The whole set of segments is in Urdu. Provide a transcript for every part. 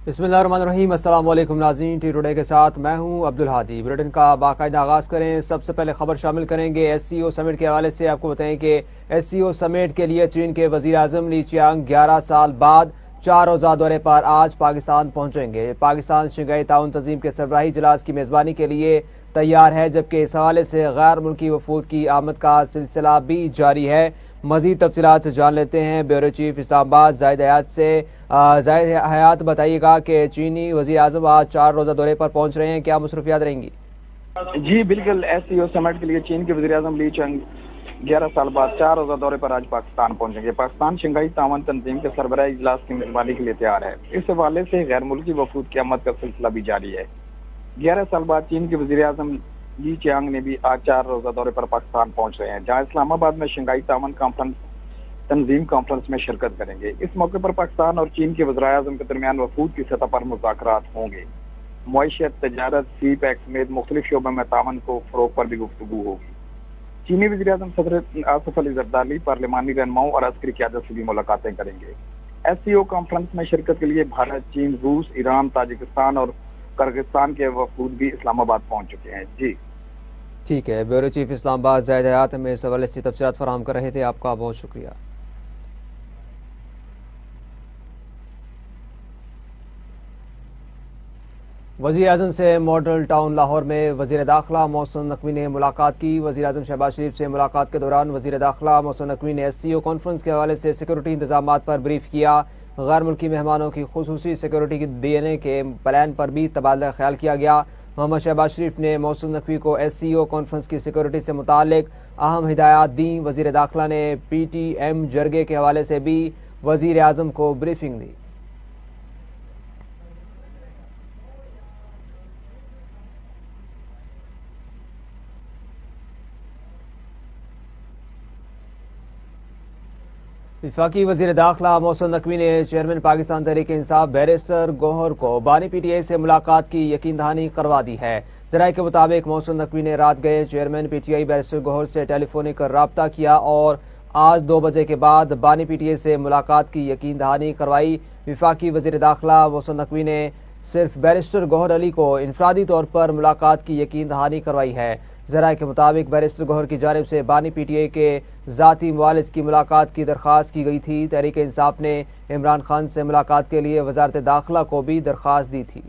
بسم اللہ الرحمن الرحیم۔ السلام علیکم ناظرین، ٹی ٹوڈے کے ساتھ میں ہوں عبدالہادی۔ بلیٹن کا باقاعدہ آغاز کریں۔ سب سے پہلے خبر شامل کریں گے ایس سی او سمٹ کے حوالے سے۔ آپ کو بتائیں کہ ایس سی او سمٹ کے لیے چین کے وزیر اعظم لی چیانگ 11 سال بعد 4 روزہ دورے پر آج پاکستان پہنچیں گے۔ پاکستان شنگھائی تعاون تنظیم کے سربراہی اجلاس کی میزبانی کے لیے تیار ہے، جبکہ اس حوالے سے غیر ملکی وفود کی آمد کا سلسلہ بھی جاری ہے۔ مزید تفصیلات جان لیتے ہیں بیورو چیف اسلام آباد زاہد حیات سے۔ زاہد حیات، بتائیے گا کہ چینی وزیر اعظم آج 4 روزہ دورے پر پہنچ رہے ہیں، کیا مصروفیات رہیں گی؟ جی بالکل، ایس سی او سمٹ کے لیے چین کے وزیر اعظم لی چیانگ 11 سال بعد 4 روزہ دورے پر آج پاکستان پہنچیں گے۔ پاکستان شنگھائی تعاون تنظیم کے سربراہی اجلاس کی میزبانی کے لیے تیار ہے۔ اس حوالے سے غیر ملکی وفود کی آمد کا سلسلہ بھی جاری ہے۔ 11 سال بعد چین کے وزیر اعظم لی چیانگ نے بھی آج 4 روزہ دورے پر پاکستان پہنچ رہے ہیں، جہاں اسلام آباد میں شنگھائی تعاون تنظیم کانفرنس میں شرکت کریں گے۔ اس موقع پر پاکستان اور چین کے وزرائے اعظم کے درمیان وفود کی سطح پر مذاکرات ہوں گے۔ معیشت، تجارت، سی پیک سمیت مختلف شعبوں میں تعاون کو فروغ پر بھی گفتگو ہوگی۔ چینی وزیر اعظم صدر آصف علی زرداری پارلیمانی رہنماؤں اور عسکری قیادت سے بھی ملاقاتیں کریں گے۔ ایس سی او کانفرنس میں شرکت کے لیے بھارت، چین، روس، ایران، تاجکستان اور کرغزستان کے وفود بھی اسلام آباد پہنچ چکے ہیں۔ جی ٹھیک ہے، بیورو چیف اسلام آباد زاہد حیات ہمیں اس حوالے سے تفصیلات فراہم کر رہے تھے، آپ کا بہت شکریہ۔ وزیر اعظم سے ماڈل ٹاؤن لاہور میں وزیر داخلہ محسن نقوی نے ملاقات کی۔ وزیر اعظم شہباز شریف سے ملاقات کے دوران وزیر داخلہ محسن نقوی نے ایس سی او کانفرنس کے حوالے سے سیکورٹی انتظامات پر بریف کیا۔ غیر ملکی مہمانوں کی خصوصی سیکورٹی دینے کے پلان پر بھی تبادلہ خیال کیا گیا۔ محمد شہباز شریف نے محسن نقوی کو ایس سی او کانفرنس کی سیکورٹی سے متعلق اہم ہدایات دیں۔ وزیر داخلہ نے پی ٹی ایم جرگے کے حوالے سے بھی وزیر اعظم کو بریفنگ دی۔ وفاقی وزیر داخلہ محسن نقوی نے چیئرمین پاکستان تحریک انصاف بیرسٹر گوہر کو بانی پی ٹی آئی سے ملاقات کی یقین دہانی کروا دی ہے۔ ذرائع کے مطابق محسن نقوی نے رات گئے چیئرمین پی ٹی آئی بیرسٹر گوہر سے ٹیلی فونک رابطہ کیا اور آج 2 بجے کے بعد بانی پی ٹی آئی سے ملاقات کی یقین دہانی کروائی۔ وفاقی وزیر داخلہ محسن نقوی نے صرف بیرسٹر گوہر علی کو انفرادی طور پر ملاقات کی یقین دہانی کروائی ہے۔ ذرائع کے مطابق بیرسٹر گوہر کی جانب سے بانی پی ٹی آئی کے ذاتی معالج کی ملاقات کی درخواست کی گئی تھی۔ تحریک انصاف نے عمران خان سے ملاقات کے لیے وزارت داخلہ کو بھی درخواست دی تھی۔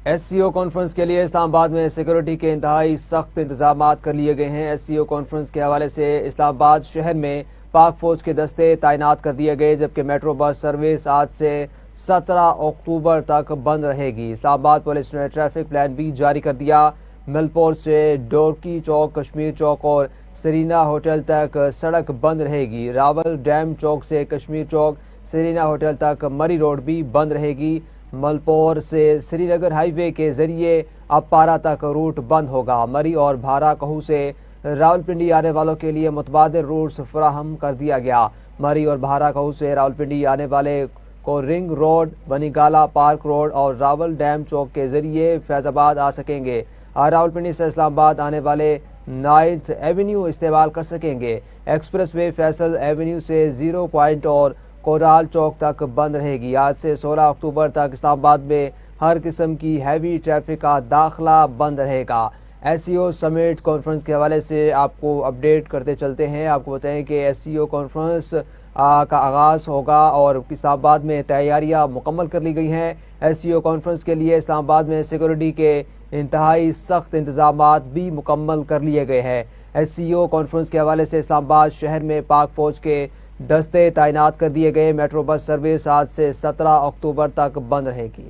ایس سی او کانفرنس کے لیے اسلام آباد میں سیکورٹی کے انتہائی سخت انتظامات کر لیے گئے ہیں۔ ایس سی او کانفرنس کے حوالے سے اسلام آباد شہر میں پاک فوج کے دستے تعینات کر دیے گئے، جبکہ میٹرو بس سروس آج سے 17 اکتوبر تک بند رہے گی۔ اسلام آباد پولیس نے ٹریفک پلان بھی جاری کر دیا۔ ملپور سے ڈورکی چوک، کشمیر چوک اور سرینا ہوٹل تک سڑک بند رہے گی۔ راول ڈیم چوک سے کشمیر چوک، سرینا ہوٹل تک مری روڈ بھی بند رہے گی۔ ملپور سے سری نگر ہائی وے کے ذریعے اب پارا تک روٹ بند ہوگا۔ مری اور بھارا کہو سے راولپنڈی آنے والوں کے لیے متبادل روٹس فراہم کر دیا گیا۔ مری اور بھارا کہو سے راولپنڈی آنے والے کو رنگ روڈ، بنی گالا پارک روڈ اور راول ڈیم چوک کے ذریعے فیض آباد آ سکیں گے۔ راولپنڈی سے اسلام آباد آنے والے 9 ایونیو استعمال کر سکیں گے۔ ایکسپریس وے فیصل ایونیو سے 0 پوائنٹ اور کورال چوک تک بند رہے گی۔ آج سے 16 اکتوبر تک اسلام آباد میں ہر قسم کی ہیوی ٹریفک کا داخلہ بند رہے گا۔ ایس سی او سمٹ کانفرنس کے حوالے سے آپ کو اپڈیٹ کرتے چلتے ہیں۔ آپ کو بتائیں کہ ایس سی او کانفرنس کا آغاز ہوگا اور اسلام آباد میں تیاریاں مکمل کر لی گئی ہیں۔ ایس سی او کانفرنس کے لیے اسلام آباد میں سیکورٹی کے انتہائی سخت انتظامات بھی مکمل کر لیے گئے ہیں۔ ایس سی او کانفرنس کے حوالے سے اسلام آباد شہر میں پاک فوج کے دستے تعینات کر دیے گئے۔ میٹرو بس سروس آج سے 17 اکتوبر تک بند رہے گی۔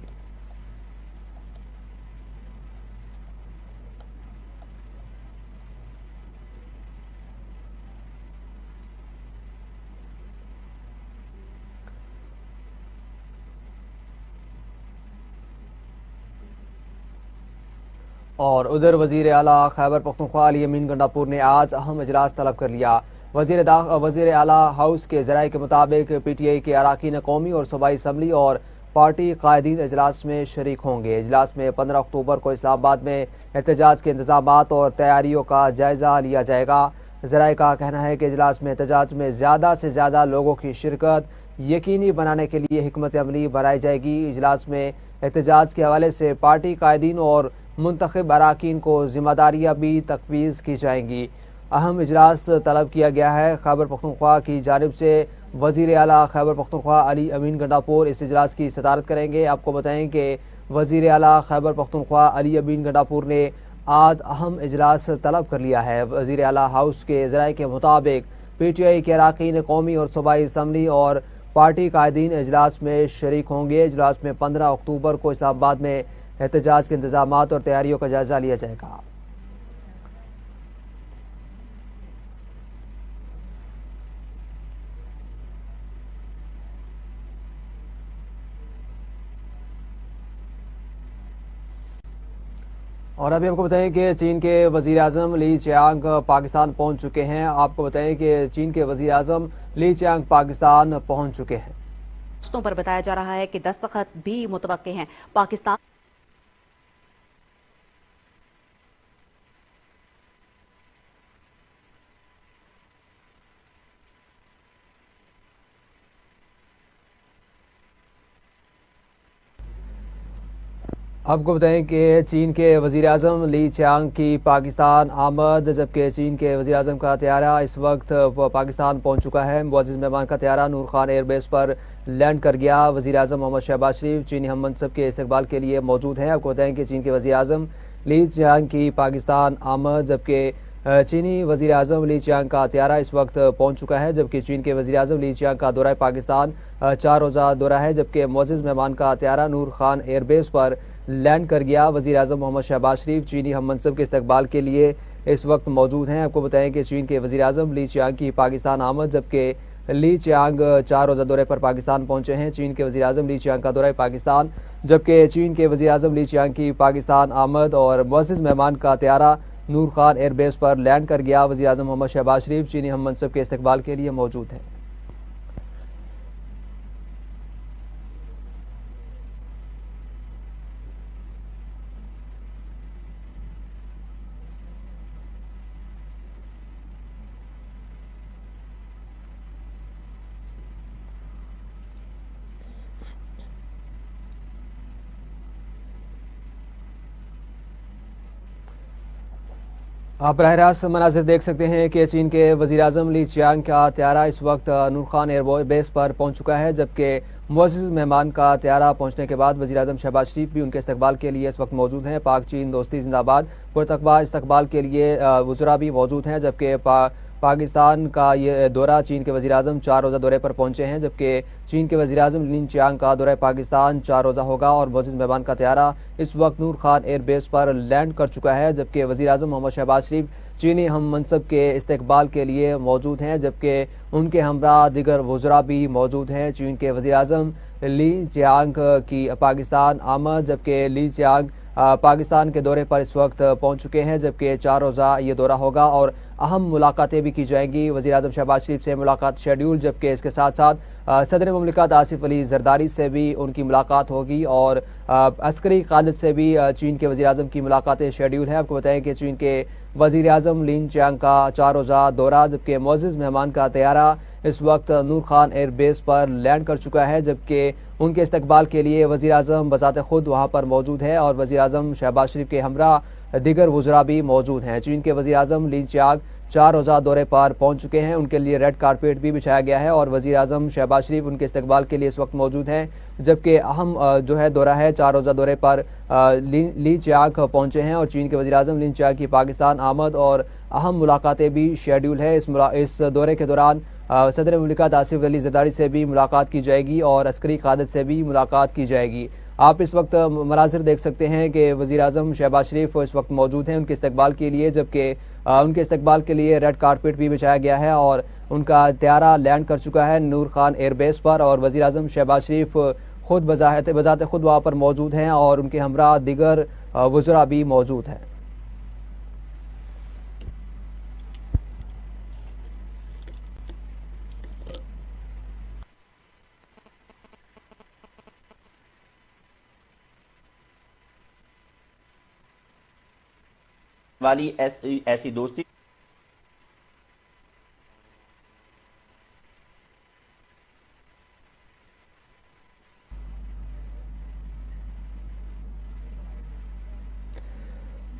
اور ادھر وزیر اعلیٰ خیبر پختونخوا علی امین گنڈاپور نے آج اہم اجلاس طلب کر لیا۔ وزیر اعلیٰ ہاؤس کے ذرائع کے مطابق پی ٹی آئی کے اراکین قومی اور صوبائی اسمبلی اور پارٹی قائدین اجلاس میں شریک ہوں گے۔ اجلاس میں 15 اکتوبر کو اسلام آباد میں احتجاج کے انتظامات اور تیاریوں کا جائزہ لیا جائے گا۔ ذرائع کا کہنا ہے کہ اجلاس میں احتجاج میں زیادہ سے زیادہ لوگوں کی شرکت یقینی بنانے کے لیے حکمت عملی بنائی جائے گی۔ اجلاس میں احتجاج کے حوالے سے پارٹی قائدین اور منتخب اراکین کو ذمہ داریاں بھی تفویض کی جائیں گی۔ اہم اجلاس طلب کیا گیا ہے۔ خیبر پختونخوا کی جانب سے وزیر اعلیٰ خیبر پختونخوا علی امین گنڈاپور اس اجلاس کی صدارت کریں گے۔ آپ کو بتائیں کہ وزیر اعلیٰ خیبر پختونخوا علی امین گنڈاپور نے آج اہم اجلاس طلب کر لیا ہے۔ وزیر اعلیٰ ہاؤس کے ذرائع کے مطابق پی ٹی آئی کے اراکین قومی اور صوبائی اسمبلی اور پارٹی قائدین اجلاس میں شریک ہوں گے۔ اجلاس میں 15 اکتوبر کو اسلام آباد میں احتجاج کے انتظامات اور تیاریوں کا جائزہ لیا جائے گا۔ اور ابھی آپ کو بتائیں کہ چین کے وزیر اعظم لی چیانگ پاکستان پہنچ چکے ہیں۔ آپ کو بتائیں کہ چین کے وزیر اعظم لی چیانگ پاکستان پہنچ چکے ہیں۔ پر بتایا جا رہا ہے کہ دستخط بھی متوقع ہیں۔ پاکستان آپ کو بتائیں کہ چین کے وزیر اعظم لی چیانگ کی پاکستان آمد، جبکہ چین کے وزیر اعظم کا طیارہ اس وقت پاکستان پہنچ چکا ہے۔ معزز مہمان کا طیارہ نور خان ایئر بیس پر لینڈ کر گیا۔ وزیر اعظم محمد شہباز شریف چینی ہم منصب کے استقبال کے لیے موجود ہیں۔ آپ کو بتائیں کہ چین کے وزیر اعظم لی چیانگ کی پاکستان آمد، جبکہ چینی وزیر اعظم لی چیانگ کا طیارہ اس وقت پہنچ چکا ہے، جبکہ چین کے وزیر اعظم لی چیانگ کا دورہ پاکستان 4 روزہ دورہ ہے، جبکہ معزز مہمان کا طیارہ نور خان ایئر بیس پر لینڈ کر گیا۔ وزیر اعظم محمد شہباز شریف چینی ہم منصب کے استقبال کے لیے اس وقت موجود ہیں۔ آپ کو بتائیں کہ چین کے وزیر اعظم لی چیانگ کی پاکستان آمد، جبکہ لی چیانگ 4 روزہ دورے پر پاکستان پہنچے ہیں۔ چین کے وزیر اعظم لی چیانگ کا دورہ پاکستان، جبکہ چین کے وزیر اعظم لی چیانگ کی پاکستان آمد اور معزز مہمان کا طیارہ نور خان ایئر بیس پر لینڈ کر گیا۔ وزیر اعظم محمد شہباز شریف چینی ہم منصب کے استقبال کے لیے موجود ہیں۔ آپ براہ راست مناظر دیکھ سکتے ہیں کہ چین کے وزیر اعظم لی چیانگ کا طیارہ اس وقت نور خان ایئر بیس پر پہنچ چکا ہے، جبکہ معزز مہمان کا طیارہ پہنچنے کے بعد وزیر اعظم شہباز شریف بھی ان کے استقبال کے لیے اس وقت موجود ہیں۔ پاک چین دوستی زندہ باد پرتقوا استقبال کے لیے وزراء بھی موجود ہیں، جبکہ پاکستان کا یہ دورہ چین کے وزیر اعظم 4 روزہ دورے پر پہنچے ہیں، جبکہ چین کے وزیر اعظم لی چیانگ کا دورہ پاکستان 4 روزہ ہوگا اور معزز مہمان کا طیارہ اس وقت نور خان ایئر بیس پر لینڈ کر چکا ہے، جبکہ وزیر اعظم محمد شہباز شریف چینی ہم منصب کے استقبال کے لیے موجود ہیں، جبکہ ان کے ہمراہ دیگر وزراء بھی موجود ہیں۔ چین کے وزیر اعظم لی چیانگ کی پاکستان آمد، جبکہ لی چیانگ پاکستان کے دورے پر اس وقت پہنچ چکے ہیں، جبکہ 4 روزہ یہ دورہ ہوگا اور اہم ملاقاتیں بھی کی جائیں گی۔ وزیر اعظم شہباز شریف سے ملاقات شیڈیول، جبکہ اس کے ساتھ ساتھ صدر مملکت آصف علی زرداری سے بھی ان کی ملاقات ہوگی اور عسکری قائد سے بھی چین کے وزیر اعظم کی ملاقاتیں شیڈیول ہیں۔ آپ کو بتائیں کہ چین کے وزیر اعظم لی چیانگ کا 4 روزہ دورہ، جبکہ معزز مہمان کا طیارہ اس وقت نور خان ایئر بیس پر لینڈ کر چکا ہے، جبکہ ان کے استقبال کے لیے وزیر اعظم بذات خود وہاں پر موجود ہے اور وزیر اعظم شہباز شریف کے ہمراہ دیگر وزراء بھی موجود ہیں۔ چین کے وزیر اعظم لی چیانگ 4 روزہ دورے پر پہنچ چکے ہیں، ان کے لیے ریڈ کارپیٹ بھی بچھایا گیا ہے اور وزیر اعظم شہباز شریف ان کے استقبال کے لیے اس وقت موجود ہیں، جبکہ اہم دورہ ہے 4 روزہ دورے پر لی چیانگ پہنچے ہیں اور چین کے وزیر اعظم لی چیانگ کی پاکستان آمد اور اہم ملاقاتیں بھی شیڈیول ہے۔ اس دورے کے دوران صدر مملکت آصف علی زرداری سے بھی ملاقات کی جائے گی اور عسکری قیادت سے بھی ملاقات کی جائے گی۔ آپ اس وقت مناظر دیکھ سکتے ہیں کہ وزیر اعظم شہباز شریف اس وقت موجود ہیں ان کے استقبال کے لیے، جبکہ ان کے استقبال کے لیے ریڈ کارپیٹ بھی بچھایا گیا ہے اور ان کا طیارہ لینڈ کر چکا ہے نور خان ایئر بیس پر اور وزیر اعظم شہباز شریف خود بذات خود وہاں پر موجود ہیں اور ان کے ہمراہ دیگر وزراء بھی موجود ہیں۔ والی ایسی دوستی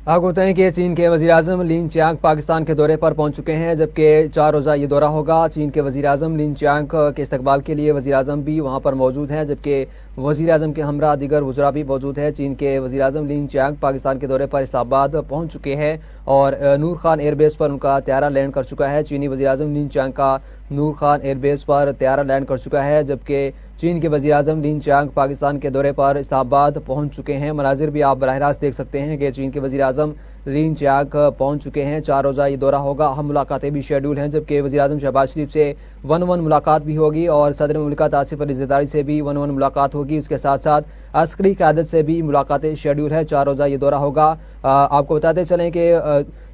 آپ کو بتائیں کہ چین کے وزیراعظم لین چیانگ پاکستان کے دورے پر پہنچ چکے ہیں، جبکہ 4 روزہ یہ دورہ ہوگا۔ چین کے وزیراعظم لین چیانگ کے استقبال کے لیے وزیراعظم بھی وہاں پر موجود ہیں، جبکہ وزیراعظم کے ہمراہ دیگر وزراء بھی موجود ہیں۔ چین کے وزیراعظم لین چیانگ پاکستان کے دورے پر اسلام آباد پہنچ چکے ہیں اور نور خان ایئر بیس پر ان کا طیارہ لینڈ کر چکا ہے۔ چینی وزیراعظم لین چیانگ کا نور خان ایئر بیس پر طیارہ لینڈ کر چکا ہے، جبکہ چین کے وزیراعظم لین چیانگ پاکستان کے دورے پر اسلام آباد پہنچ چکے ہیں۔ مناظر بھی آپ براہ راست دیکھ سکتے ہیں کہ چین کے وزیراعظم لین چیانگ پہنچ چکے ہیں۔ 4 روزہ یہ دورہ ہوگا، اہم ملاقاتیں بھی شیڈول ہیں، جبکہ وزیراعظم شہباز شریف سے 1-1 ملاقات بھی ہوگی اور صدر مملکت آصف علی زرداری سے بھی 1-1 ملاقات ہوگی۔ اس کے ساتھ ساتھ عسکری قیادت سے بھی ملاقاتیں شیڈول ہے۔ 4 روزہ یہ دورہ ہوگا۔ آپ کو بتاتے چلیں کہ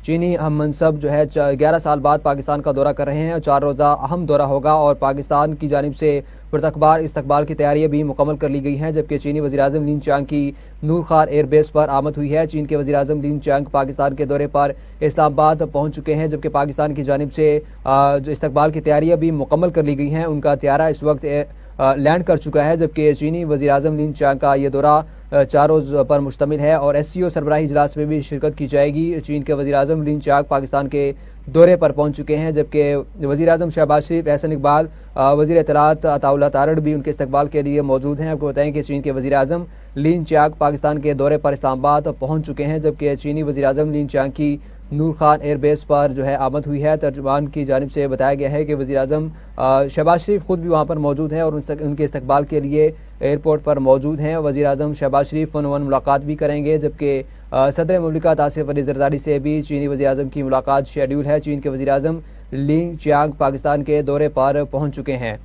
چینی ہم منصب جو ہے 11 سال بعد پاکستان کا دورہ کر رہے ہیں۔ 4 روزہ اہم دورہ ہوگا اور پاکستان کی جانب سے پرتکبار استقبال کی تیاریاں بھی مکمل کر لی گئی ہیں، جبکہ چینی وزیراعظم لین چیانگ کی نور خان ایئر بیس پر آمد ہوئی ہے۔ چین کے وزیراعظم لین چیانگ پاکستان کے دورے پر اسلام آباد پہنچ چکے ہیں، جبکہ پاکستان کی جانب سے جو استقبال کی تیاریاں بھی مکمل کر لی گئی ہیں۔ ان کا طیارہ اس وقت لینڈ کر چکا ہے، جبکہ چینی وزیراعظم لین چیانگ کا یہ دورہ 4 روز پر مشتمل ہے اور SCO سربراہی اجلاس میں بھی شرکت کی جائے گی۔ چین کے وزیراعظم لین چیانگ پاکستان کے دورے پر پہنچ چکے ہیں، جبکہ وزیراعظم شہباز شریف، احسن اقبال، وزیر اطلاعات عطا اللہ تارڑ بھی ان کے استقبال کے لیے موجود ہیں۔ آپ کو بتائیں کہ چین کے وزیراعظم لین چیانگ پاکستان کے دورے پر اسلام آباد پہنچ چکے ہیں، جبکہ چینی وزیراعظم لین چیانگ کی نور خان ایئر بیس پر جو ہے آمد ہوئی ہے۔ ترجمان کی جانب سے بتایا گیا ہے کہ وزیراعظم شہباز شریف خود بھی وہاں پر موجود ہیں اور ان کے استقبال کے لیے ایئرپورٹ پر موجود ہیں۔ وزیراعظم شہباز شریف 1-1 ملاقات بھی کریں گے، جبکہ صدر مملکت آصف علی زرداری سے بھی چینی وزیراعظم کی ملاقات شیڈول ہے۔ چین کے وزیراعظم لین چیانگ پاکستان کے دورے پر پہنچ چکے ہیں۔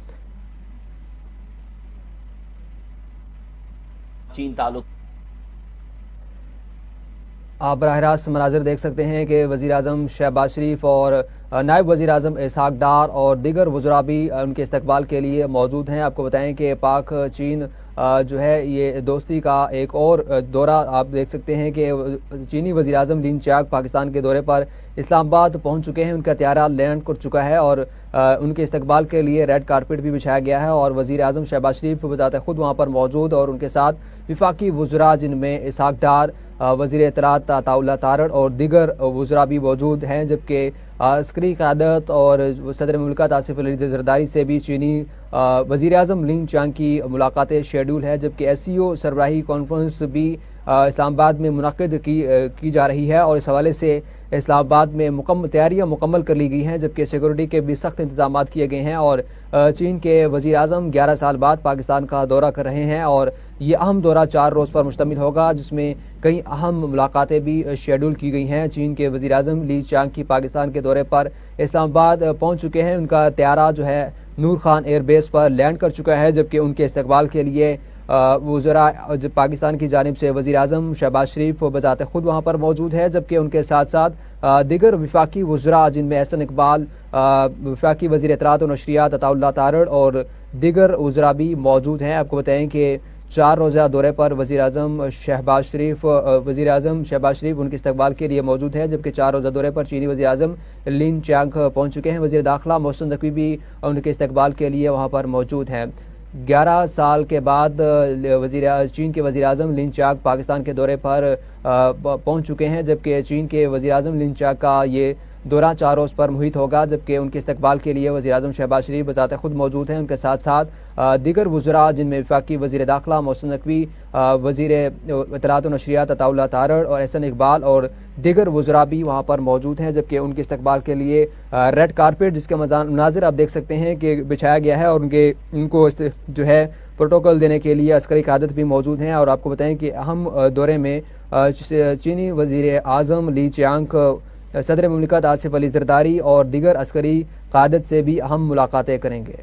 چین تعلق آپ براہ راست مناظر دیکھ سکتے ہیں کہ وزیراعظم شہباز شریف اور نائب وزیر اعظم اسحاق ڈار اور دیگر وزراء بھی ان کے استقبال کے لیے موجود ہیں۔ آپ کو بتائیں کہ پاک چین جو ہے یہ دوستی کا ایک اور دورہ آپ دیکھ سکتے ہیں کہ چینی وزیراعظم لین چیانگ پاکستان کے دورے پر اسلام آباد پہنچ چکے ہیں۔ ان کا طیارہ لینڈ کر چکا ہے اور ان کے استقبال کے لیے ریڈ کارپٹ بھی بچھایا گیا ہے اور وزیر اعظم شہباز شریف بذات خود وہاں پر موجود اور ان کے ساتھ وفاقی وزراء جن میں اسحاق ڈار، وزیر اطلاعات عطا اللہ تارڑ اور دیگر وزراء بھی موجود ہیں، جبکہ عسکری قیادت اور صدر مملکت آصف علی زرداری سے بھی چینی وزیر اعظم لین چیانگ کی ملاقاتیں شیڈول ہے، جبکہ SCO سربراہی کانفرنس بھی اسلام آباد میں منعقد کی جا رہی ہے اور اس حوالے سے اسلام آباد میں تیاریاں مکمل کر لی گئی ہیں، جبکہ سیکورٹی کے بھی سخت انتظامات کیے گئے ہیں اور چین کے وزیر اعظم 11 سال بعد پاکستان کا دورہ کر رہے ہیں اور یہ اہم دورہ 4 روز پر مشتمل ہوگا، جس میں کئی اہم ملاقاتیں بھی شیڈول کی گئی ہیں۔ چین کے وزیر اعظم لین چیانگ کی پاکستان کے دورے پر اسلام آباد پہنچ چکے ہیں۔ ان کا طیارہ جو ہے نور خان ایئر بیس پر لینڈ کر چکا ہے، جبکہ ان کے استقبال کے لیے وزراء پاکستان کی جانب سے وزیر اعظم شہباز شریف بذات خود وہاں پر موجود ہے، جبکہ ان کے ساتھ ساتھ دیگر وفاقی وزراء جن میں احسن اقبال، وفاقی وزیر اطلاعات و نشریات عطا اللہ تارڑ اور دیگر وزراء بھی موجود ہیں۔ آپ کو بتائیں کہ 4 روزہ دورے پر وزیر اعظم شہباز شریف ان کے استقبال کے لیے موجود ہے، جبکہ 4 روزہ دورے پر چینی وزیر اعظم لین چیانگ پہنچ چکے ہیں۔ وزیر داخلہ محسن نقوی بھی ان کے استقبال کے لیے وہاں پر موجود ہیں۔ 11 سال کے بعد چین کے وزیر اعظم لین چیانگ پاکستان کے دورے پر پہنچ چکے ہیں، جبکہ چین کے وزیر اعظم لین چیانگ کا یہ دورہ 4 روز پر محیط ہوگا، جبکہ ان کے استقبال کے لیے وزیر اعظم شہباز شریف بذات خود موجود ہیں۔ ان کے ساتھ ساتھ دیگر وزراء جن میں وفاقی وزیر داخلہ محسن نقوی، وزیر اطلاعات و نشریات عطا اللہ تارڑ اور احسن اقبال اور دیگر وزراء بھی وہاں پر موجود ہیں، جبکہ ان کے استقبال کے لیے ریڈ کارپٹ جس کے مناظر آپ دیکھ سکتے ہیں کہ بچھایا گیا ہے اور ان کو جو ہے پروٹوکول دینے کے لیے عسکری قیادت بھی موجود ہیں۔ اور آپ کو بتائیں کہ اہم دورے میں چینی وزیر اعظم لین چیانگ صدر مملکت آصف علی زرداری اور دیگر عسکری قیادت سے بھی اہم ملاقاتیں کریں گے۔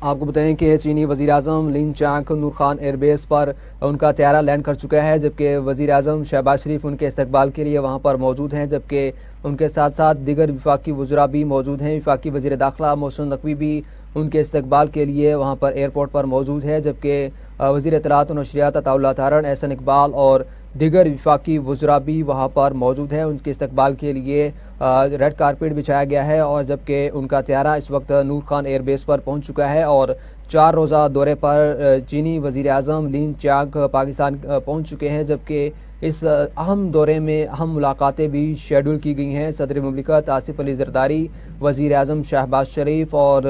آپ کو بتائیں کہ چینی وزیراعظم لین چانگ نور خان ایئر بیس پر ان کا طیارہ لینڈ کر چکا ہے، جبکہ وزیراعظم شہباز شریف ان کے استقبال کے لیے وہاں پر موجود ہیں، جبکہ ان کے ساتھ ساتھ دیگر وفاقی وزراء بھی موجود ہیں۔ وفاقی وزیر داخلہ محسن نقوی بھی ان کے استقبال کے لیے وہاں پر ایئرپورٹ پر موجود ہے، جبکہ وزیر اطلاعات و نشریات عطا اللہ تارڑ، احسن اقبال اور دیگر وفاقی وزراء بھی وہاں پر موجود ہیں۔ ان کے استقبال کے لیے ریڈ کارپیٹ بچھایا گیا ہے، اور جبکہ ان کا طیارہ اس وقت نور خان ایئر بیس پر پہنچ چکا ہے اور 4 روزہ دورے پر چینی وزیر اعظم لین چانگ پاکستان پہنچ چکے ہیں، جبکہ اس اہم دورے میں اہم ملاقاتیں بھی شیڈول کی گئی ہیں۔ صدر مملکت آصف علی زرداری، وزیر اعظم شہباز شریف اور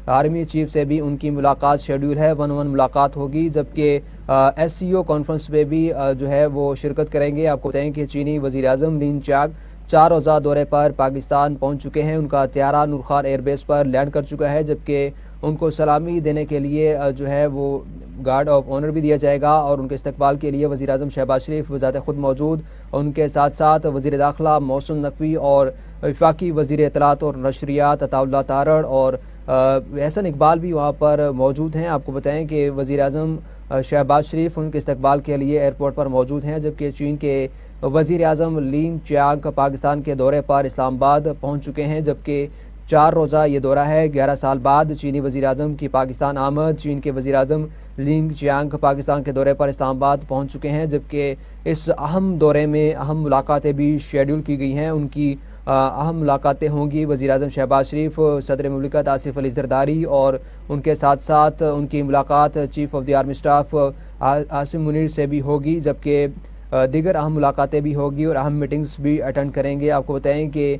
آرمی چیف سے بھی ان کی ملاقات شیڈول ہے، 1-1 ملاقات ہوگی، جبکہ ایس سی او کانفرنس میں بھی جو ہے وہ شرکت کریں گے۔ آپ کو بتائیں کہ چینی وزیر اعظم لین چانگ 4 روزہ دورے پر پاکستان پہنچ چکے ہیں۔ ان کا طیارہ نور خان ایئر بیس پر لینڈ کر چکا ہے، جبکہ ان کو سلامی دینے کے لیے جو ہے وہ گارڈ آف آنر بھی دیا جائے گا، اور ان کے استقبال کے لیے وزیر اعظم شہباز شریف بذات خود موجود، ان کے ساتھ ساتھ وزیر داخلہ محسن نقوی اور وفاقی وزیر اطلاعات اور نشریات عطا اللہ تارڑ اور احسن اقبال بھی وہاں پر موجود ہیں۔ آپ کو بتائیں کہ وزیر اعظم شہباز شریف ان کے استقبال کے لیے ایئرپورٹ پر موجود ہیں، جبکہ چین کے وزیر اعظم لین چانگ پاکستان کے دورے پر اسلام آباد پہنچ چکے ہیں، جبکہ 4 روزہ یہ دورہ ہے۔ 11 سال بعد چینی وزیر اعظم کی پاکستان آمد، چین کے وزیر اعظم لین چانگ پاکستان کے دورے پر اسلام آباد پہنچ چکے ہیں، جبکہ اس اہم دورے میں اہم ملاقاتیں بھی شیڈول کی گئی ہیں۔ ان کی اہم ملاقاتیں ہوں گی وزیر اعظم شہباز شریف، صدر مملکت آصف علی زرداری، اور ان کے ساتھ ساتھ ان کی ملاقات chief of the army staff Asim Munir سے بھی ہوگی، جبکہ دیگر اہم ملاقاتیں بھی ہوگی اور اہم میٹنگز بھی اٹینڈ کریں گے۔ آپ کو بتائیں کہ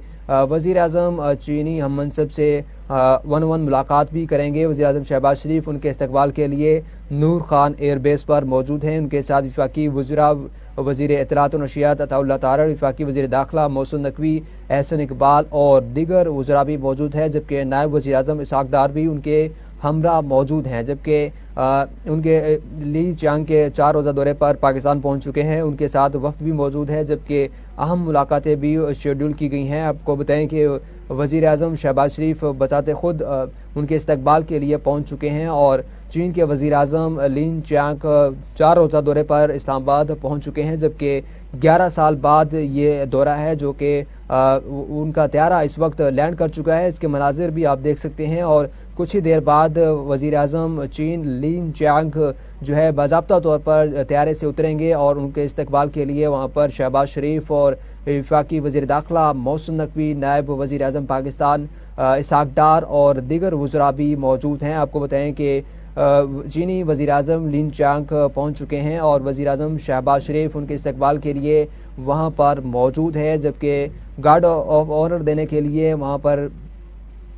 وزیر اعظم چینی ہم منصب سے 1-1 ملاقات بھی کریں گے۔ وزیر اعظم شہباز شریف ان کے استقبال کے لیے نور خان ایئر بیس پر موجود ہیں، ان کے ساتھ وفاقی وزراء، وزیر اطلاعات و نشریات عطا اللہ تارڑ، وفاقی وزیر داخلہ محسن نقوی، احسن اقبال اور دیگر وزراء بھی موجود ہیں، جبکہ نائب وزیر اعظم اسحاق ڈار بھی ان کے ہمراہ موجود ہیں، جبکہ ان کے لی چانگ کے 4 روزہ دورے پر پاکستان پہنچ چکے ہیں، ان کے ساتھ وفد بھی موجود ہے، جبکہ اہم ملاقاتیں بھی شیڈول کی گئی ہیں۔ آپ کو بتائیں کہ وزیر اعظم شہباز شریف بذات خود ان کے استقبال کے لیے پہنچ چکے ہیں، اور چین کے وزیر اعظم لین چانگ 4 روزہ دورے پر اسلام آباد پہنچ چکے ہیں، جبکہ 11 سال بعد یہ دورہ ہے جو کہ ان کا طیارہ اس وقت لینڈ کر چکا ہے۔ اس کے مناظر بھی آپ دیکھ سکتے ہیں، اور کچھ ہی دیر بعد وزیر اعظم چین لین چانگ جو ہے باضابطہ طور پر طیارے سے اتریں گے، اور ان کے استقبال کے لیے وہاں پر شہباز شریف اور وفاقی وزیر داخلہ محسن نقوی، نائب وزیر اعظم پاکستان اسحاق ڈار اور دیگر وزراء بھی موجود ہیں۔ آپ کو بتائیں کہ چینی وزیر اعظم لین چانگ پہنچ چکے ہیں، اور وزیر اعظم شہباز شریف ان کے استقبال کے لیے وہاں پر موجود ہے، جبکہ گارڈ آف آنر دینے کے لیے وہاں پر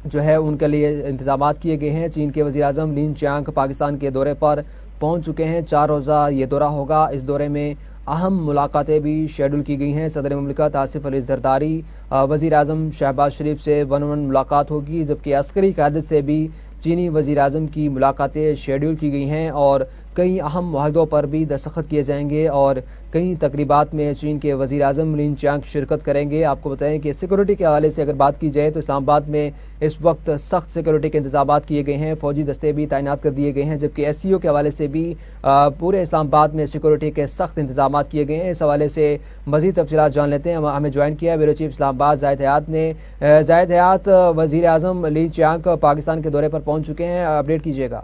جو ہے ان کے لیے انتظامات کیے گئے ہیں۔ چین کے وزیر اعظم لین چانگ پاکستان کے دورے پر پہنچ چکے ہیں، 4 روزہ یہ دورہ ہوگا۔ اس دورے میں اہم ملاقاتیں بھی شیڈول کی گئی ہیں۔ صدر مملکت آصف علی زرداری، وزیر اعظم شہباز شریف سے 1-1 ملاقات ہوگی، جبکہ عسکری قیادت سے بھی چینی وزیر اعظم کی ملاقاتیں شیڈول کی گئی ہیں، اور کئی اہم معاہدوں پر بھی دستخط کیے جائیں گے، اور کئی تقریبات میں چین کے وزیر اعظم لین چانگ شرکت کریں گے۔ آپ کو بتائیں کہ سیکورٹی کے حوالے سے اگر بات کی جائے تو اسلام آباد میں اس وقت سخت سیکورٹی کے انتظامات کیے گئے ہیں، فوجی دستے بھی تعینات کر دیے گئے ہیں، جبکہ ایس سی او کے حوالے سے بھی پورے اسلام آباد میں سیکورٹی کے سخت انتظامات کیے گئے ہیں۔ اس حوالے سے مزید تفصیلات جان لیتے ہیں۔ ہمیں جوائن کیا بیورو چیف اسلام آباد زاہد حیات نے۔ زاہد حیات، وزیر اعظم لین چانگ پاکستان کے دورے پر پہنچ چکے ہیں، اپڈیٹ کیجیے گا۔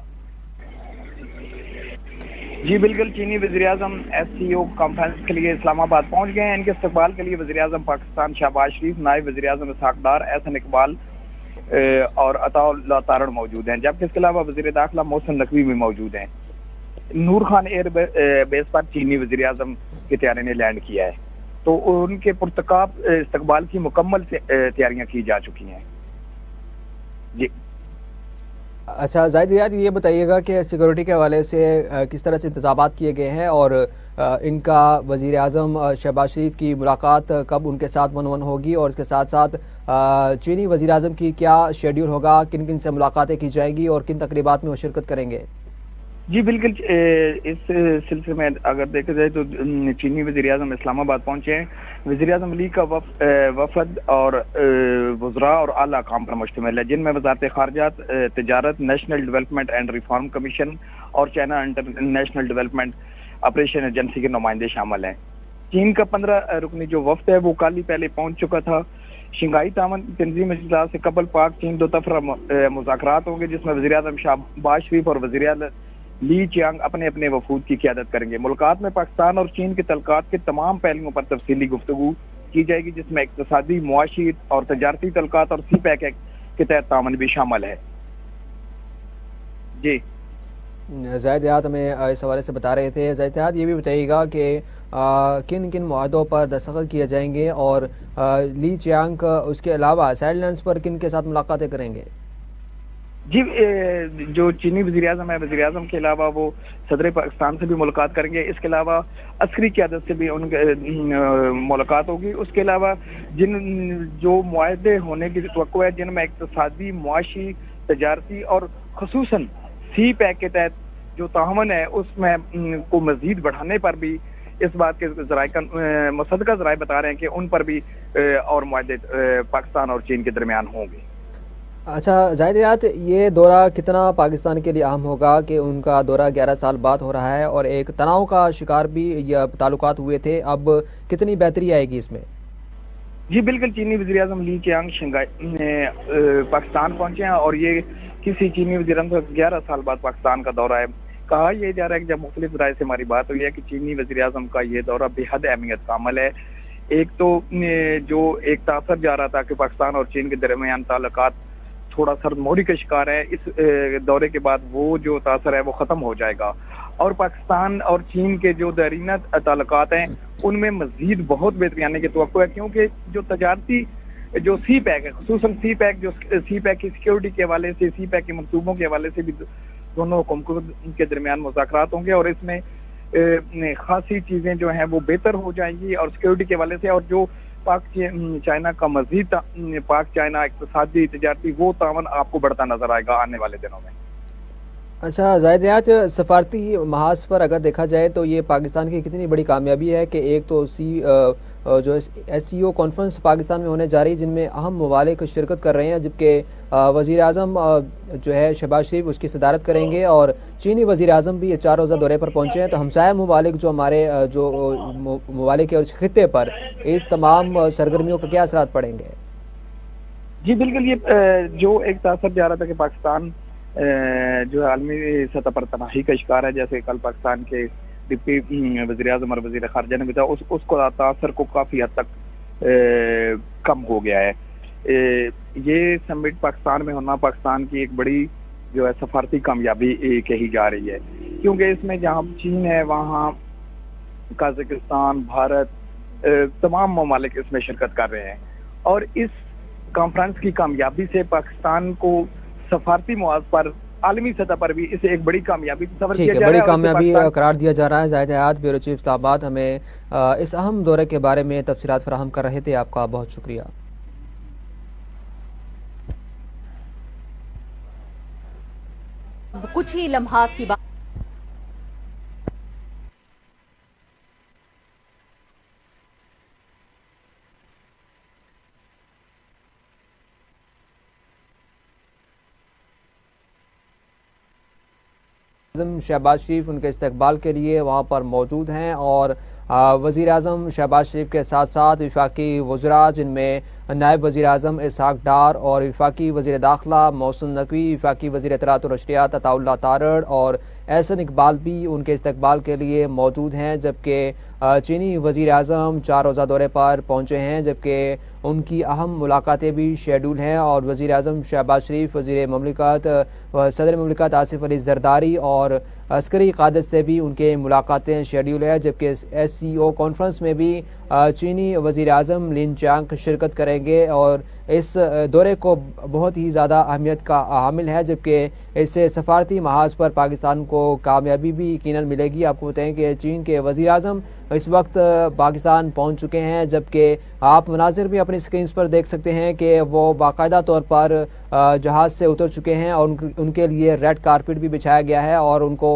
جی بالکل، چینی وزیر اعظم ایس سی او کانفرنس کے لیے اسلام آباد پہنچ گئے ہیں۔ ان کے استقبال کے لیے وزیر اعظم پاکستان شہباز شریف، نائب وزیر اعظم اسحاق ڈار، احسن اقبال اور عطا اللہ تارڑ موجود ہیں، جبکہ اس کے علاوہ وزیر داخلہ محسن نقوی بھی موجود ہیں۔ نور خان ایئر بیس پر چینی وزیر اعظم کے طیارے نے لینڈ کیا ہے، تو ان کے پرتقاب استقبال کی مکمل تیاریاں کی جا چکی ہیں۔ جی اچھا زاہد حیات، یہ بتائیے گا کہ سیکورٹی کے حوالے سے کس طرح سے انتظامات کیے گئے ہیں، اور ان کا وزیر اعظم شہباز شریف کی ملاقات کب ان کے ساتھ 1-1 ہوگی، اور اس کے ساتھ ساتھ چینی وزیر اعظم کی کیا شیڈیول ہوگا، کن کن سے ملاقاتیں کی جائیں گی اور کن تقریبات میں وہ شرکت کریں گے؟ جی بالکل، اس سلسلے میں اگر دیکھا جائے تو چینی وزیر اعظم اسلام آباد پہنچے ہیں۔ وزیر اعظم لیگ کا وفد اور وزراء اور اعلیٰ کام پر مشتمل ہے، جن میں وزارت خارجات، تجارت، national development and reform commission اور China international development operation agency کے نمائندے شامل ہیں۔ چین کا 15 رکنی جو وفد ہے وہ کل ہی پہلے پہنچ چکا تھا۔ شنگھائی تعاون تنظیم اجلاس سے قبل پاک چین دو طرفہ مذاکرات ہوں گے، جس میں وزیر اعظم شہباز شریف اور وزیر اعظم لی چیانگ اپنے اپنے وفود کی قیادت کریں گے۔ ملاقات میں پاکستان اور چین کے تعلقات کے تمام پہلوؤں پر تفصیلی گفتگو کی جائے گی، جس میں اقتصادی، معاشی اور تجارتی تعلقات اور سی پیک کے تحت تعاون بھی شامل ہے۔ جی زاہد دیہات ہمیں اس حوالے سے بتا رہے تھے۔ زاہد دیہات یہ بھی بتائیے گا کہ کن کن معاہدوں پر دستخط کیے جائیں گے اور لی چیانگ اس کے علاوہ سائیڈ لینڈز پر کن کے ساتھ ملاقاتیں کریں گے؟ جی، جو چینی وزیر اعظم ہے، وزیر اعظم کے علاوہ وہ صدر پاکستان سے بھی ملاقات کریں گے۔ اس کے علاوہ عسکری قیادت سے بھی ان کے ملاقات ہوگی۔ اس کے علاوہ جو معاہدے ہونے کی توقع ہے، جن میں اقتصادی، معاشی، تجارتی اور خصوصاً سی پیک کے تحت جو تعاون ہے اس میں کو مزید بڑھانے پر بھی اس بات کے ذرائع مصدقہ ذرائع بتا رہے ہیں کہ ان پر بھی اور معاہدے پاکستان اور چین کے درمیان ہوں گے۔ اچھا زاہد دیہات، یہ دورہ کتنا پاکستان کے لیے اہم ہوگا کہ ان کا دورہ 11 سال بعد ہو رہا ہے اور ایک تناؤ کا شکار بھی یہ تعلقات ہوئے تھے، اب کتنی بہتری آئے گی اس میں؟ جی بالکل، چینی وزیر اعظم لی چیانگ شنگھائی پاکستان پہنچے ہیں اور یہ کسی چینی وزیر اعظم کا 11 سال بعد پاکستان کا دورہ ہے۔ کہا یہ جا رہا ہے کہ جب مختلف ذرائع سے ہماری بات ہوئی ہے کہ چینی وزیر اعظم کا یہ دورہ بے حد اہمیت کا عمل ہے۔ ایک تو جو ایک تاثر جا رہا تھا کہ پاکستان اور چین کے درمیان تعلقات تھوڑا سرد موری کا شکار ہے، اس دورے کے بعد وہ جو تاثر ہے وہ ختم ہو جائے گا اور پاکستان اور چین کے جو دیرینہ تعلقات ہیں ان میں مزید بہت بہتری آنے کی توقع ہے، کیونکہ جو تجارتی جو سی پیک ہے، خصوصاً سی پیک کی سیکیورٹی کے حوالے سے، سی پیک کے منصوبوں کے حوالے سے بھی دونوں حکومتوں کے درمیان مذاکرات ہوں گے اور اس میں خاصی چیزیں جو ہیں وہ بہتر ہو جائیں گی اور سیکیورٹی کے حوالے سے، اور جو پاک چائنا کا مزید پاک چائنا اقتصادی، تجارتی وہ تعاون آپ کو بڑھتا نظر آئے گا آنے والے دنوں میں۔ اچھا زاہد دیہات، سفارتی محاذ پر اگر دیکھا جائے تو یہ پاکستان کی کتنی بڑی کامیابی ہے کہ ایک تو جو S C O conference Pakistan میں ہونے جا رہی ہے جن میں اہم ممالک شرکت کر رہے ہیں، جبکہ وزیر اعظم جو ہے شہباز شریف اس کی صدارت کریں گے اور چینی وزیر اعظم بھی 4 روزہ دورے پر پہنچے ہیں، تو ہمسایہ ممالک جو ہمارے جو ممالک ہے اس خطے پر ان تمام سرگرمیوں کا کیا اثرات پڑیں گے؟ جی بالکل، یہ جو ایک تاثر جا رہا تھا کہ پاکستان جو عالمی سطح پر تنہائی کا شکار ہے، جیسے کل پاکستان کے ڈپٹی وزیر اعظم اور وزیر خارجہ نے بتایا، اس کو تاثر کو کافی حد تک کم ہو گیا ہے۔ یہ سمٹ پاکستان میں ہونا پاکستان کی ایک بڑی جو ہے سفارتی کامیابی کہی جا رہی ہے، کیونکہ اس میں جہاں چین ہے وہاں قازقستان، بھارت، تمام ممالک اس میں شرکت کر رہے ہیں اور اس کانفرنس کی کامیابی سے پاکستان کو سفارتی محاذ پر عالمی سطح پر بھی اسے ایک بڑی کامیابی تصور کیا جا رہا ہے، بڑی کامیابی قرار دیا جا رہا ہے۔ زاہد دیہات، بیورو چیف اسلام آباد، ہمیں اس اہم دورے کے بارے میں تفصیلات فراہم کر رہے تھے، آپ کا بہت شکریہ۔ کچھ ہی لمحات کی بات شہباز شریف ان کے استقبال کے لیے وہاں پر موجود ہیں اور وزیر اعظم شہباز شریف کے ساتھ ساتھ وفاقی وزراء جن میں نائب وزیر اعظم اسحاق ڈار اور وفاقی وزیر داخلہ محسن نقوی، وفاقی وزیر اطلاعات و نشریات عطاء اللہ تارڑ اور احسن اقبال بھی ان کے استقبال کے لیے موجود ہیں، جبکہ چینی وزیر اعظم 4 روزہ دورے پر پہنچے ہیں، جبکہ ان کی اہم ملاقاتیں بھی شیڈول ہیں اور وزیر اعظم شہباز شریف، وزیر مملکت صدر مملکت آصف علی زرداری اور عسکری قیادت سے بھی ان کے ملاقاتیں شیڈول ہے، جبکہ ایس سی او کانفرنس میں بھی چینی وزیر اعظم لین چیانگ شرکت کریں گے اور اس دورے کو بہت ہی زیادہ اہمیت کا حامل ہے، جبکہ اس سے سفارتی محاذ پر پاکستان کو کامیابی بھی یقیناً ملے گی۔ آپ کو بتائیں کہ چین کے وزیر اعظم اس وقت پاکستان پہنچ چکے ہیں، جبکہ آپ مناظر بھی اپنی سکرینز پر دیکھ سکتے ہیں کہ وہ باقاعدہ طور پر جہاز سے اتر چکے ہیں اور ان کے لیے ریڈ کارپٹ بھی بچھایا گیا ہے اور ان کو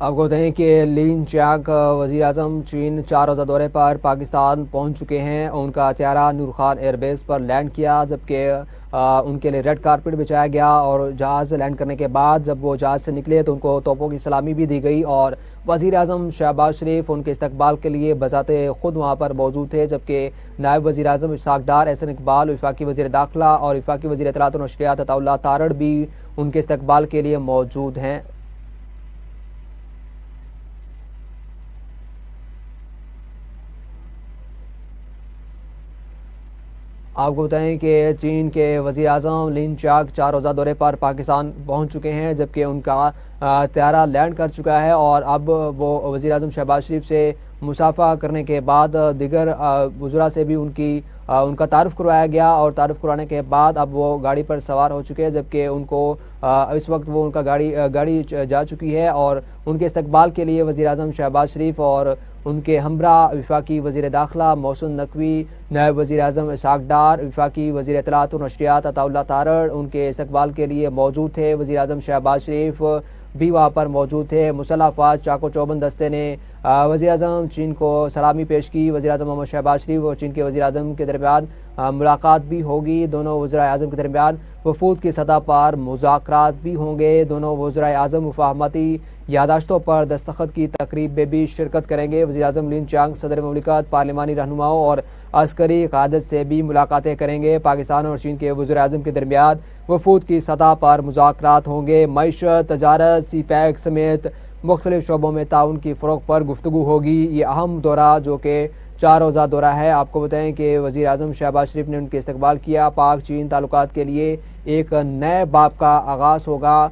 آپ کو بتائیں کہ لین چیانگ وزیر اعظم چین 4 روزہ دورے پر پاکستان پہنچ چکے ہیں. ان کا طیارہ نور خان ایئر بیس پر لینڈ کیا، جبکہ ان کے لیے ریڈ کارپٹ بچھایا گیا، اور جہاز لینڈ کرنے کے بعد جب وہ جہاز سے نکلے تو ان کو توپوں کی سلامی بھی دی گئی، اور وزیر اعظم شہباز شریف ان کے استقبال کے لیے بذات خود وہاں پر موجود تھے، جبکہ نائب وزیر اعظم اسحاق ڈار، احسن اقبال، وفاقی وزیر داخلہ اور وفاقی وزیر اطلاعات و نشریات عطا اللہ تارڑ بھی ان کے استقبال کے لیے موجود ہیں. آپ کو بتائیں کہ چین کے وزیر اعظم لین چیانگ 4 روزہ دورے پر پاکستان پہنچ چکے ہیں، جبکہ ان کا طیارہ لینڈ کر چکا ہے، اور اب وہ وزیر اعظم شہباز شریف سے مصافحہ کرنے کے بعد دیگر وزراء سے بھی ان کا تعارف کروایا گیا، اور تعارف کروانے کے بعد اب وہ گاڑی پر سوار ہو چکے ہیں، جبکہ ان کو اس وقت وہ ان کا گاڑی جا چکی ہے، اور ان کے استقبال کے لیے وزیر اعظم شہباز شریف اور ان کے ہمراہ وفاقی وزیر داخلہ محسن نقوی، نائب وزیر اعظم اسحاق ڈار، وفاقی وزیر اطلاعات و نشریات عطا اللہ تارڑ ان کے استقبال کے لیے موجود تھے. وزیر اعظم شہباز شریف بھی وہاں پر موجود تھے. مسلح افواج چاق و چوبند دستے نے وزیر اعظم چین کو سلامی پیش کی. وزیر اعظم محمد شہباز شریف اور چین کے وزیر اعظم کے درمیان ملاقات بھی ہوگی. دونوں وزرائے اعظم کے درمیان وفود کی سطح پر مذاکرات بھی ہوں گے. دونوں وزرائے اعظم مفاہمتی یادداشتوں پر دستخط کی تقریب میں بھی شرکت کریں گے. وزیر اعظم لین چیانگ صدر مملکت، پارلیمانی رہنماؤں اور عسکری قیادت سے بھی ملاقاتیں کریں گے. پاکستان اور چین کے وزرائے اعظم کے درمیان وفود کی سطح پر مذاکرات ہوں گے. معیشت، تجارت، سی پیک سمیت مختلف شعبوں میں تعاون کی فروغ پر گفتگو ہوگی. یہ اہم دورہ جو کہ 4 روزہ دورہ ہے. آپ کو بتائیں کہ وزیر اعظم شہباز شریف نے ان کے استقبال کیا. پاک چین تعلقات کے لیے ایک نئے باب کا آغاز ہوگا.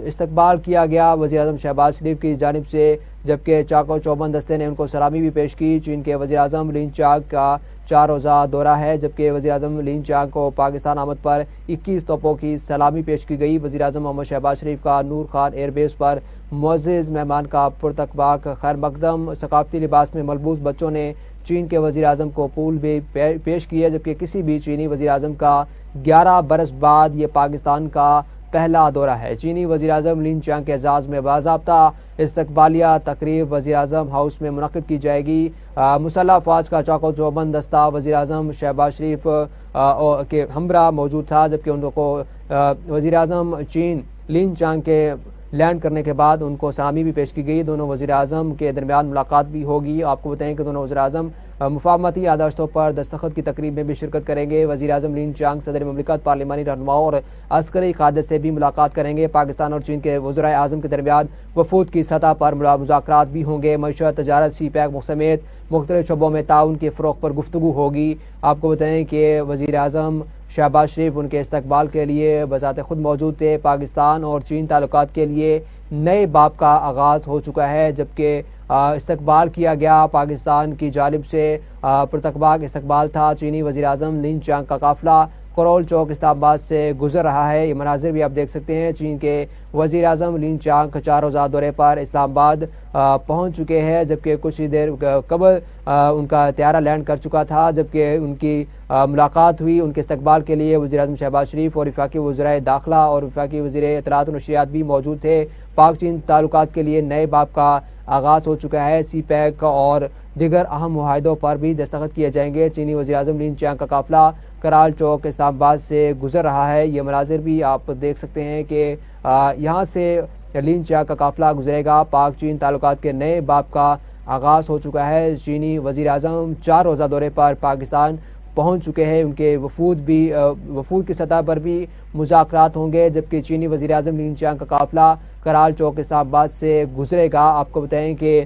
استقبال کیا گیا وزیر اعظم شہباز شریف کی جانب سے، جبکہ چاق و چوبند دستے نے ان کو سلامی بھی پیش کی. چین کے وزیر اعظم لین چیانگ کا 4 روزہ دورہ ہے، جبکہ وزیر اعظم لین چیانگ کو پاکستان آمد پر 21 توپوں کی سلامی پیش کی گئی. وزیر اعظم محمد شہباز شریف کا نور خان ایئر بیس پر معزز مہمان کا پرتقباق خیر مقدم. ثقافتی لباس میں ملبوس بچوں نے چین کے وزیر اعظم کو پھول بھی پیش کیے، جبکہ کسی بھی چینی وزیر اعظم کا 11 برس بعد یہ پاکستان کا پہلا دورہ ہے. چینی وزیر اعظم لین چیانگ کے اعزاز میں باضابطہ استقبالیہ تقریب وزیر اعظم ہاؤس میں منعقد کی جائے گی. مسلح افواج کا چاق و چوبند دستہ وزیر اعظم شہباز شریف کے ہمراہ موجود تھا، جبکہ ان کو وزیر اعظم چین لین چیانگ کے لینڈ کرنے کے بعد ان کو سلامی بھی پیش کی گئی. دونوں وزیر اعظم کے درمیان ملاقات بھی ہوگی. آپ کو بتائیں کہ دونوں وزیر اعظم مفاہمتی یادداشتوں پر دستخط کی تقریب میں بھی شرکت کریں گے. وزیر اعظم لین چیانگ صدر مملکت، پارلیمانی رہنماؤں اور عسکری قیادت سے بھی ملاقات کریں گے. پاکستان اور چین کے وزرائے اعظم کے درمیان وفود کی سطح پر مذاکرات بھی ہوں گے. معیشت، تجارت، سی پیک سمیت مختلف شعبوں میں تعاون کے فروغ پر گفتگو ہوگی. آپ کو بتائیں کہ وزیر اعظم شہباز شریف ان کے استقبال کے لیے بذات خود موجود تھے. پاکستان اور چین تعلقات کے لیے نئے باب کا آغاز ہو چکا ہے، جبکہ استقبال کیا گیا. پاکستان کی جانب سے پرتقباق استقبال تھا. چینی وزیر اعظم لین چیانگ کا قافلہ کرول چوک اسلام آباد سے گزر رہا ہے. یہ مناظر بھی آپ دیکھ سکتے ہیں. چین کے وزیر اعظم لین چیانگ 4 روزہ دورے پر اسلام آباد پہنچ چکے ہیں، جبکہ کچھ ہی دیر قبل ان کا طیارہ لینڈ کر چکا تھا، جبکہ ان کی ملاقات ہوئی. ان کے استقبال کے لیے وزیر اعظم شہباز شریف اور وفاقی وزرائے داخلہ اور وفاقی وزیر اطلاعات و نشریات بھی موجود تھے. پاک چین تعلقات کے لیے نئے باب کا آغاز ہو چکا ہے. سی پیک اور دیگر اہم معاہدوں پر بھی دستخط کیے جائیں گے. چینی وزیر اعظم لین چیانگ کا قافلہ کرال چوک اسلام آباد سے گزر رہا ہے. یہ مناظر بھی آپ دیکھ سکتے ہیں کہ یہاں سے لین چیانگ کا قافلہ گزرے گا. پاک چین تعلقات کے نئے باب کا آغاز ہو چکا ہے. چینی وزیر اعظم 4 روزہ دورے پر پاکستان پہنچ چکے ہیں. ان کے وفود کی سطح پر بھی مذاکرات ہوں گے، جبکہ چینی وزیر اعظم لین چیانگ کا قافلہ کرال چوک اسلام آباد سے گزرے گا. آپ کو بتائیں کہ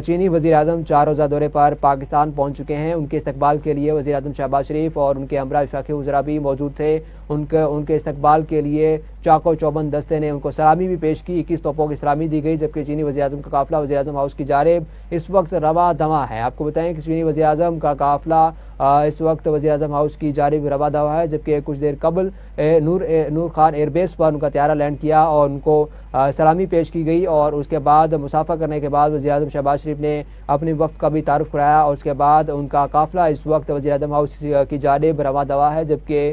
چینی وزیر اعظم 4 روزہ دورے پر پاکستان پہنچ چکے ہیں. ان کے استقبال کے لیے وزیر اعظم شہباز شریف اور ان کے ہمراہ وفاقی وزراء بھی موجود تھے. ان کے استقبال کے لیے چاق و چوبند دستے نے ان کو سلامی بھی پیش کی. 21 توپوں کی سلامی دی گئی، جبکہ چینی وزیر اعظم کا قافلہ وزیر اعظم ہاؤس کی جانب اس وقت رواں دواں ہے. آپ کو بتائیں کہ چینی وزیر اعظم کا قافلہ اس وقت وزیر اعظم ہاؤس کی جانب رواں دواں ہے، جبکہ کچھ دیر قبل نور خان ایئر بیس پر ان کا طیارہ لینڈ کیا اور ان کو سلامی پیش کی گئی، اور اس کے بعد مصافحہ کرنے کے بعد وزیر اعظم شہباز شریف نے اپنی وفد کا بھی تعارف کرایا، اور اس کے بعد ان کا قافلہ اس وقت وزیر اعظم ہاؤس کی جانب رواں دواں ہے. جبکہ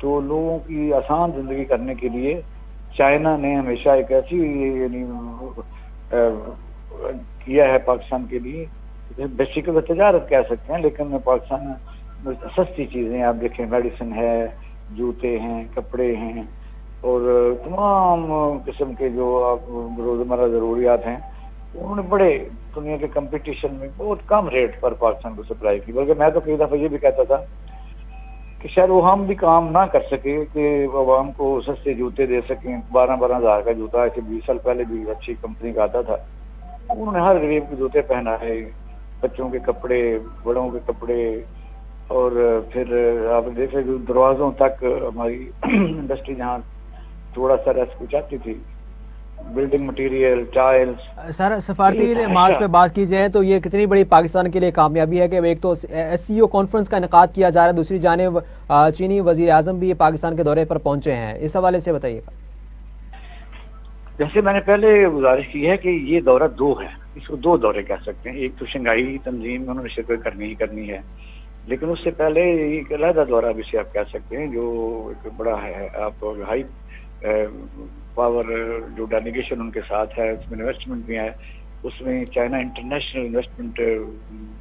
تو لوگوں کی آسان زندگی کرنے کے لیے چائنا نے ہمیشہ ایک ایسی یعنی کیا ہے پاکستان کے لیے، بیسیکلی تجارت کہہ سکتے ہیں، لیکن پاکستان سستی چیزیں آپ دیکھیں، میڈیسن ہے، جوتے ہیں، کپڑے ہیں، اور تمام قسم کے جو آپ روزمرہ ضروریات ہیں، انہوں نے بڑے دنیا کے کمپٹیشن میں بہت کم ریٹ پر پاکستان کو سپلائی کی۔ بلکہ میں تو کئی دفعہ یہ بھی کہتا تھا کہ شاید وہ ہم بھی کام نہ کر سکے کہ عوام کو سستے جوتے دے سکیں۔ 12 ہزار کا جوتا ہے کہ 20 سال پہلے بھی اچھی کمپنی کا آتا تھا، انہوں نے ہر غریب کے جوتے پہنائے، بچوں کے کپڑے، بڑوں کے کپڑے، اور پھر آپ دیکھیں جو دروازوں تک ہماری انڈسٹری جہاں تھوڑا سا ریسکو چاہتی تھی، بلڈنگ مٹیریل، ٹائلز۔ سر سفارتی معاذ پہ بات کی جائے تو یہ کتنی بڑی پاکستان کے لیے کامیابی ہے کہ ایک تو ایس سی او کانفرنس کا انعقاد کیا جا رہا ہے، دوسری جانب چینی وزیر اعظم بھی پاکستان کے دورے پر پہنچے ہیں، اس حوالے سے بتائیے گا۔ جیسے میں نے پہلے گزارش کی ہے کہ یہ دورہ دو ہے، اس کو دو دورے کہہ سکتے ہیں۔ ایک تو شنگھائی تنظیم میں انہوں نے شرکت کرنی ہی کرنی ہے، لیکن اس سے پہلے ایک علیحدہ دورہ بھی سے آپ کہہ سکتے ہیں جو ایک بڑا ہے، آپ ہائی پاور جو ڈیلیگیشن ان کے ساتھ ہے، اس میں انویسٹمنٹ بھی ہے، اس میں چائنا انٹرنیشنل انویسٹمنٹ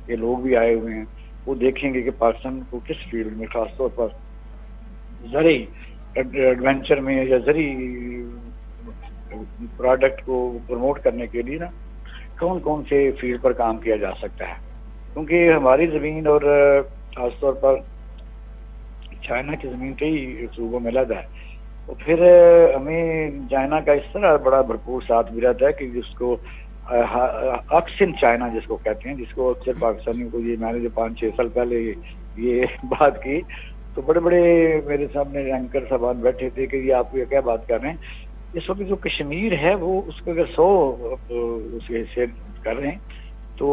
کے لوگ بھی آئے ہوئے ہیں۔ وہ دیکھیں گے کہ پاکستان کو کس فیلڈ میں، خاص طور پر زرعی ایڈونچر میں یا زرعی پروڈکٹ کو پروموٹ کرنے کے لیے نا کون کون سے فیلڈ پر کام کیا جا سکتا ہے، کیونکہ ہماری زمین اور خاص طور پر چائنا کی زمین کئی صوبوں میں علیحدہ ہے، اور پھر ہمیں چائنا کا اس طرح بڑا بھرپور ساتھ بھی رہتا ہے کہ جس کو آکسن چائنا جس کو کہتے ہیں، جس کو اکثر پاکستانیوں کو، یہ میں نے جو 5-6 سال پہلے یہ بات کی تو بڑے بڑے میرے سامنے اینکر صاحبان بیٹھے تھے کہ یہ آپ یہ کیا بات کر رہے ہیں۔ اس وقت جو کشمیر ہے وہ اس کو اگر 100 اس کے حصے کر رہے ہیں تو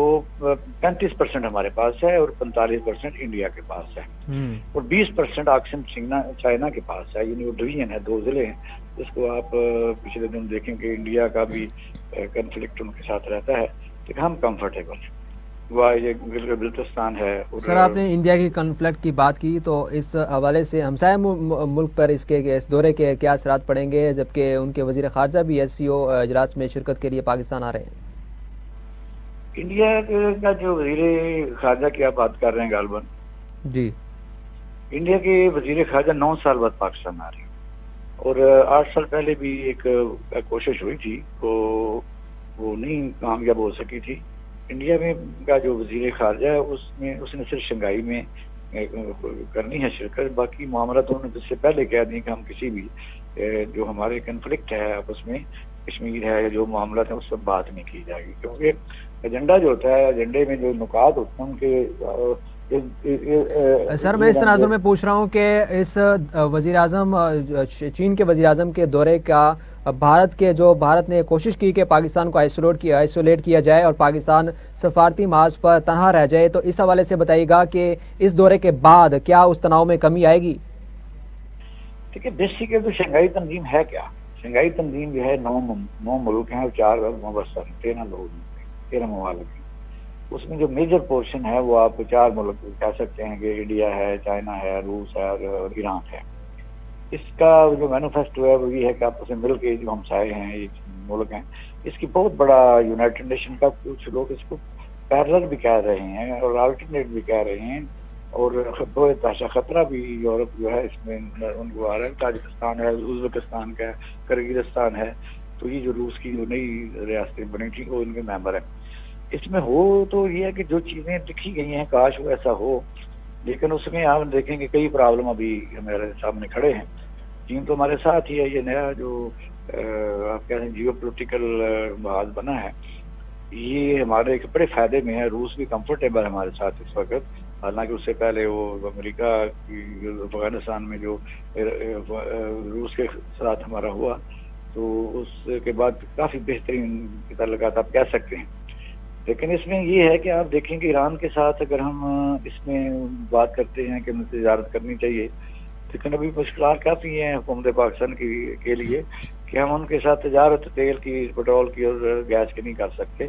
35% ہمارے پاس ہے اور 45% انڈیا کے پاس ہے، اور 20% آکسن چائنا کے پاس ہے، یعنی وہ ڈویژن ہے، 2 ضلع ہیں، جس کو آپ پچھلے دن دیکھیں کہ انڈیا کا بھی کنفلکٹ ان کے ساتھ رہتا ہے، لیکن ہم کمفرٹیبل ہیں۔ وہ یہ بلوچستان ہے۔ سر آپ نے انڈیا کی کنفلکٹ کی بات کی تو اس حوالے سے ہمسایہ ملک پر اس دورے کے کیا اثرات پڑیں گے، جبکہ ان کے وزیر خارجہ بھی ایس سی او اجلاس میں شرکت کے لیے پاکستان آ رہے ہیں؟ انڈیا کا جو وزیر خارجہ کی آپ بات کر رہے ہیں غالباً، جی، انڈیا کے وزیر خارجہ 9 سال بعد پاکستان آ رہے ہیں، اور 8 سال پہلے بھی ایک کوشش ہوئی تھی تو وہ نہیں کامیاب ہو سکی تھی۔ انڈیا میں کا جو وزیر خارجہ ہے اس نے صرف شنگھائی میں کرنی ہے شرکت، باقی معاملات انہوں نے اس سے پہلے کہہ دیں کہ ہم کسی بھی جو ہمارے کنفلکٹ ہے آپس میں، کشمیر ہے یا جو معاملات ہیں اس پر بات نہیں کی جائے گی، کیونکہ ایجنڈا جو ہوتا ہے، ایجنڈے میں جو نکات ہوتے ہیں ان کے سر میں اس تناظر میں پوچھ رہا ہوں کہ اس وزیر اعظم چین کے وزیر اعظم کے دورے کا بھارت نے کوشش کی کہ پاکستان کو آئسولیٹ کیا جائے اور پاکستان سفارتی محاذ پر تنہا رہ جائے، تو اس حوالے سے بتائیے گا کہ اس دورے کے بعد کیا اس تناؤ میں کمی آئے گی؟ دیکھیے بیسیکلی تو شنگھائی تنظیم ہے کیا؟ شنگھائی تنظیم جو ہے 9 ملک ہیں اور 4 مبصر 13 لوگ 13 ممالک ہیں، اس میں جو میجر پورشن ہے وہ آپ 4 ملک کہہ سکتے ہیں کہ انڈیا ہے، چائنا ہے، روس ہے اور ایران ہے۔ اس کا جو مینیفیسٹو ہے وہ یہ ہے کہ آپس میں مل کے جو ہمسائے ہیں، یہ ملک ہیں، اس کی بہت بڑا یونائٹڈ نیشن کا کچھ لوگ اس کو پیرلل بھی کہہ رہے ہیں اور الٹرنیٹ بھی کہہ رہے ہیں، اور بہت تاشا خطرہ بھی یورپ جو ہے اس میں ان کو آ رہا ہے۔ تاجکستان ہے، ازبکستان کا ہے، کرغزستان ہے، تو یہ جو روس کی جو نئی ریاستیں بنی تھیں وہ ان کے ممبر ہیں۔ اس میں ہو تو یہ ہے کہ جو چیزیں لکھی گئی ہیں کاش وہ ایسا ہو، لیکن اس میں آپ دیکھیں کہ کئی پرابلم ابھی ہمارے سامنے کھڑے ہیں۔ چین تو ہمارے ساتھ ہی ہے، یہ نیا جو آپ کہہ رہے ہیں جیو پولیٹیکل محاذ بنا ہے، یہ ہمارے ایک بڑے فائدے میں ہے۔ روس بھی کمفرٹیبل ہے ہمارے ساتھ اس وقت، حالانکہ اس سے پہلے وہ امریکہ کی افغانستان میں جو روس کے ساتھ ہمارا ہوا تو اس کے بعد کافی بہترین تعلقات آپ کہہ سکتے ہیں۔ لیکن اس میں یہ ہے کہ آپ دیکھیں کہ ایران کے ساتھ اگر ہم اس میں بات کرتے ہیں کہ ہمیں تجارت کرنی چاہیے، لیکن ابھی مشکلات کافی ہیں حکومت پاکستان کے لیے کہ ہم ان کے ساتھ تجارت تیل کی، پیٹرول کی اور گیس کی نہیں کر سکتے،